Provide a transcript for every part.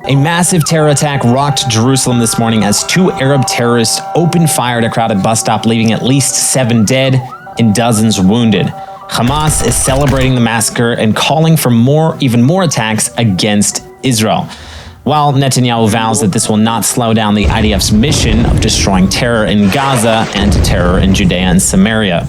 A massive terror attack rocked Jerusalem this morning as two Arab terrorists opened fire at a crowded bus stop, leaving at least 7 dead and dozens wounded. Hamas is celebrating the massacre and calling for even more attacks against Israel, while Netanyahu vows that this will not slow down the IDF's mission of destroying terror in Gaza and terror in Judea and Samaria.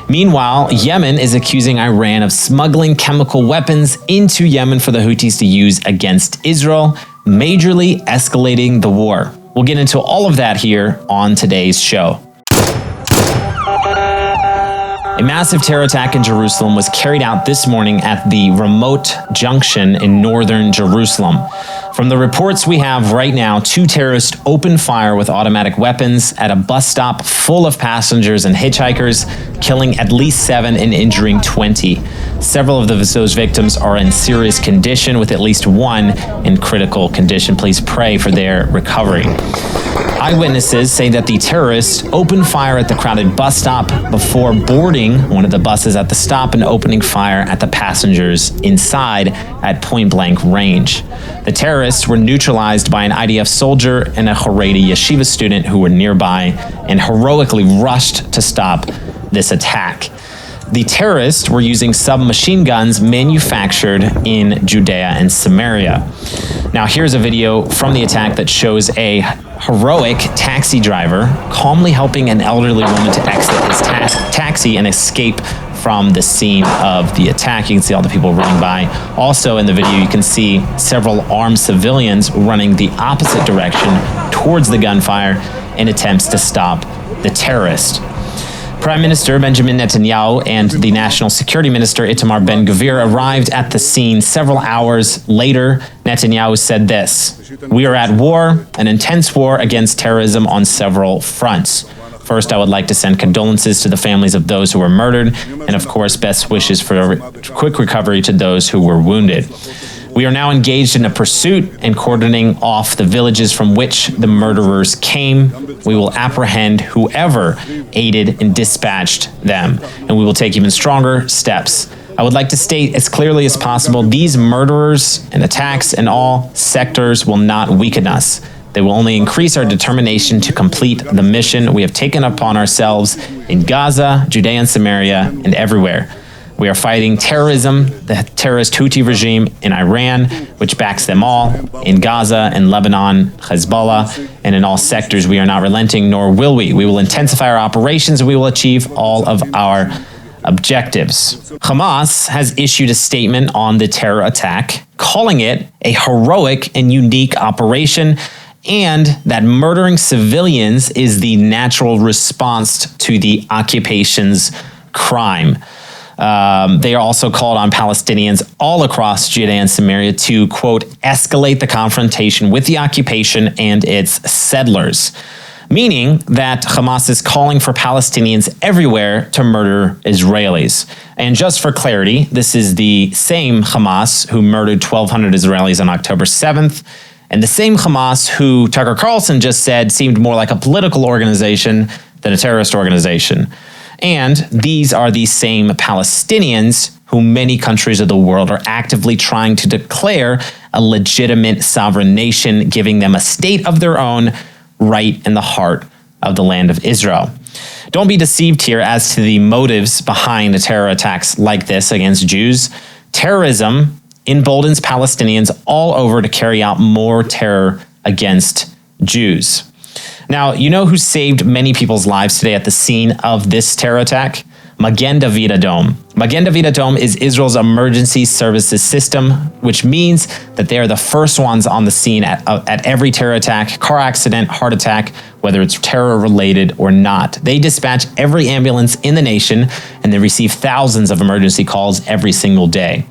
Meanwhile, Yemen is accusing Iran of smuggling chemical weapons into Yemen for the Houthis to use against Israel, majorly escalating the war. We'll get into all of that here on today's show. A massive terror attack in Jerusalem was carried out this morning at the Ramot Junction in northern Jerusalem. From the reports we have right now, 2 terrorists opened fire with automatic weapons at a bus stop full of passengers and hitchhikers, killing at least 7 and injuring 20. Several of those victims are in serious condition, with at least 1 in critical condition. Please pray for their recovery. Eyewitnesses say that the terrorists opened fire at the crowded bus stop before boarding one of the buses at the stop and opening fire at the passengers inside at point-blank range. The terrorists were neutralized by an IDF soldier and a Haredi yeshiva student who were nearby and heroically rushed to stop this attack. The terrorists were using submachine guns manufactured in Judea and Samaria. Now, here's a video from the attack that shows a heroic taxi driver calmly helping an elderly woman to exit his taxi and escape from the scene of the attack. You can see all the people running by. Also in the video, you can see several armed civilians running the opposite direction towards the gunfire in attempts to stop the terrorist. Prime Minister Benjamin Netanyahu and the National Security Minister Itamar Ben-Gvir arrived at the scene several hours later. Netanyahu said this: "We are at war, an intense war against terrorism on several fronts. First, I would like to send condolences to the families of those who were murdered, and of course, best wishes for a quick recovery to those who were wounded. We are now engaged in a pursuit and cordoning off the villages from which the murderers came. We will apprehend whoever aided and dispatched them, and we will take even stronger steps. I would like to state as clearly as possible, these murderers and attacks in all sectors will not weaken us. They will only increase our determination to complete the mission we have taken upon ourselves in Gaza, Judea and Samaria, and everywhere. We are fighting terrorism, the terrorist Houthi regime in Iran, which backs them all, in Gaza and Lebanon, Hezbollah, and in all sectors. We are not relenting, nor will we. We will intensify our operations, and we will achieve all of our objectives." Hamas has issued a statement on the terror attack, calling it a heroic and unique operation, and that murdering civilians is the natural response to the occupation's crime. They are also called on Palestinians all across Judea and Samaria to, quote, escalate the confrontation with the occupation and its settlers, meaning that Hamas is calling for Palestinians everywhere to murder Israelis. And just for clarity, this is the same Hamas who murdered 1,200 Israelis on October 7th, and the same Hamas who Tucker Carlson just said seemed more like a political organization than a terrorist organization. And these are the same Palestinians who many countries of the world are actively trying to declare a legitimate sovereign nation, giving them a state of their own right in the heart of the land of Israel. Don't be deceived here as to the motives behind terror attacks like this against Jews. Terrorism emboldens Palestinians all over to carry out more terror against Jews. Now, you know who saved many people's lives today at the scene of this terror attack? Magen David Adom. Magen David Adom is Israel's emergency services system, which means that they are the first ones on the scene at every terror attack, car accident, heart attack, whether it's terror-related or not. They dispatch every ambulance in the nation, and they receive thousands of emergency calls every single day.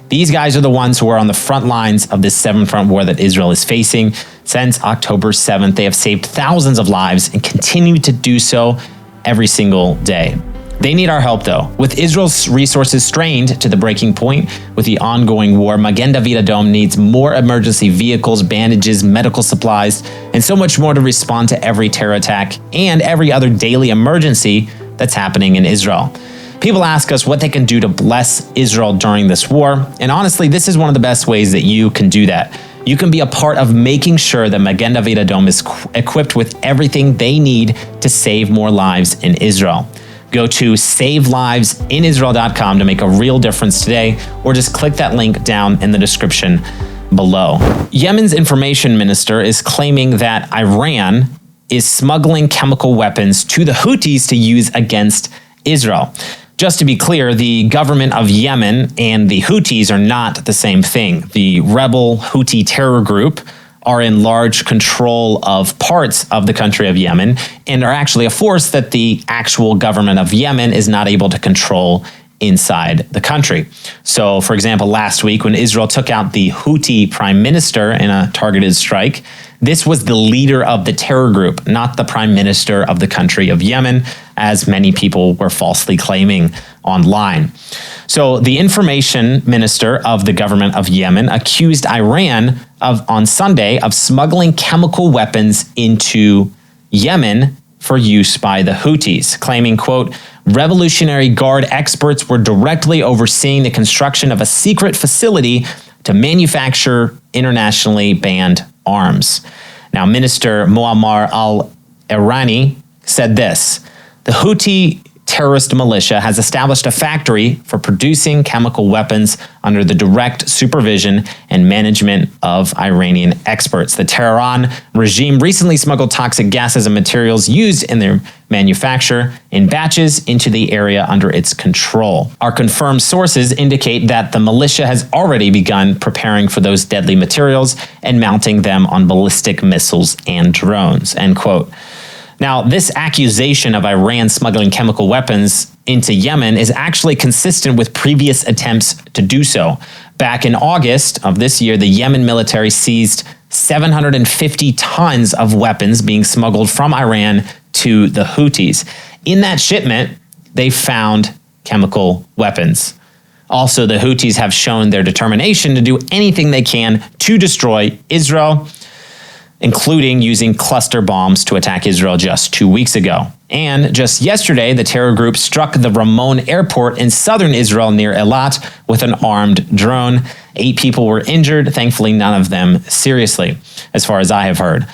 These guys are the ones who are on the front lines of this seven-front war that Israel is facing. Since October 7th, they have saved thousands of lives and continue to do so every single day. They need our help, though. With Israel's resources strained to the breaking point with the ongoing war, Magen David Adom needs more emergency vehicles, bandages, medical supplies, and so much more to respond to every terror attack and every other daily emergency that's happening in Israel. People ask us what they can do to bless Israel during this war, and honestly, this is one of the best ways that you can do that. You can be a part of making sure that Magen David Adom is equipped with everything they need to save more lives in Israel. Go to savelivesinisrael.com to make a real difference today, or just click that link down in the description below. Yemen's information minister is claiming that Iran is smuggling chemical weapons to the Houthis to use against Israel. Just to be clear, the government of Yemen and the Houthis are not the same thing. The rebel Houthi terror group are in large control of parts of the country of Yemen and are actually a force that the actual government of Yemen is not able to control inside the country. So, for example, last week when Israel took out the Houthi prime minister in a targeted strike, this was the leader of the terror group, not the prime minister of the country of Yemen, as many people were falsely claiming online. So the information minister of the government of Yemen accused Iran on Sunday of smuggling chemical weapons into Yemen for use by the Houthis, claiming, quote, Revolutionary Guard experts were directly overseeing the construction of a secret facility to manufacture internationally banned arms. Now, Minister Muammar al-Irani said this: the Houthi terrorist militia has established a factory for producing chemical weapons under the direct supervision and management of Iranian experts. The Tehran regime recently smuggled toxic gases and materials used in their manufacture in batches into the area under its control. Our confirmed sources indicate that the militia has already begun preparing for those deadly materials and mounting them on ballistic missiles and drones, end quote. Now, this accusation of Iran smuggling chemical weapons into Yemen is actually consistent with previous attempts to do so. Back in August of this year, the Yemen military seized 750 tons of weapons being smuggled from Iran to the Houthis. In that shipment, they found chemical weapons. Also, the Houthis have shown their determination to do anything they can to destroy Israel, including using cluster bombs to attack Israel just 2 weeks ago. And just yesterday, the terror group struck the Ramon airport in southern Israel near Eilat with an armed drone. 8 people were injured, thankfully none of them seriously, as far as I have heard.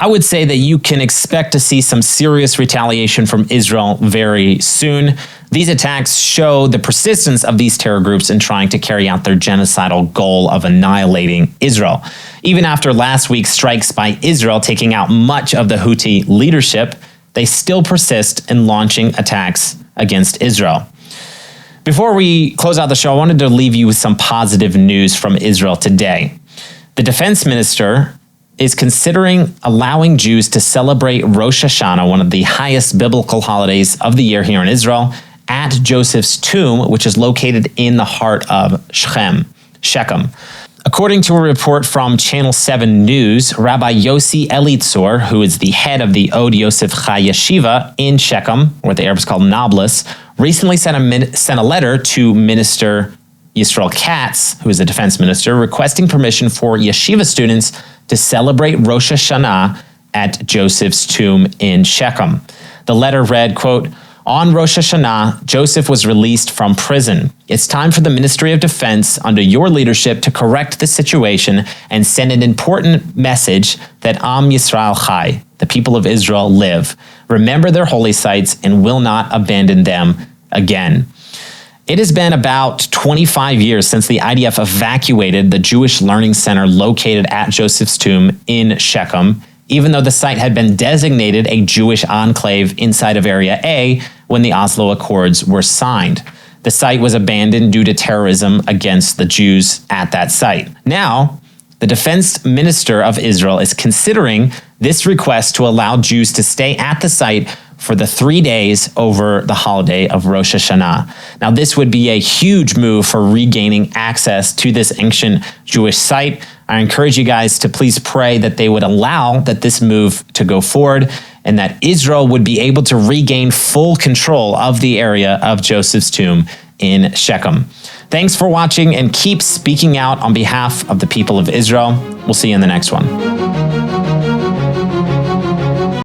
I would say that you can expect to see some serious retaliation from Israel very soon. These attacks show the persistence of these terror groups in trying to carry out their genocidal goal of annihilating Israel. Even after last week's strikes by Israel taking out much of the Houthi leadership, they still persist in launching attacks against Israel. Before we close out the show, I wanted to leave you with some positive news from Israel today. The defense minister is considering allowing Jews to celebrate Rosh Hashanah, one of the highest biblical holidays of the year here in Israel, at Joseph's tomb, which is located in the heart of Shechem. According to a report from Channel 7 News, Rabbi Yossi Elitzur, who is the head of the Od Yosef Chai Yeshiva in Shechem, or what the Arabs call Nablus, recently sent a letter to Minister Yisrael Katz, who is the defense minister, requesting permission for yeshiva students to celebrate Rosh Hashanah at Joseph's tomb in Shechem. The letter read, quote, On Rosh Hashanah, Joseph was released from prison. It's time for the Ministry of Defense, under your leadership, to correct the situation and send an important message that Am Yisrael Chai, the people of Israel, live. Remember their holy sites and will not abandon them again. It has been about 25 years since the IDF evacuated the Jewish Learning Center located at Joseph's tomb in Shechem, even though the site had been designated a Jewish enclave inside of Area A when the Oslo Accords were signed. The site was abandoned due to terrorism against the Jews at that site. Now, the defense minister of Israel is considering this request to allow Jews to stay at the site for the 3 days over the holiday of Rosh Hashanah. Now, this would be a huge move for regaining access to this ancient Jewish site. I encourage you guys to please pray that they would allow this move to go forward and that Israel would be able to regain full control of the area of Joseph's tomb in Shechem. Thanks for watching, and keep speaking out on behalf of the people of Israel. We'll see you in the next one.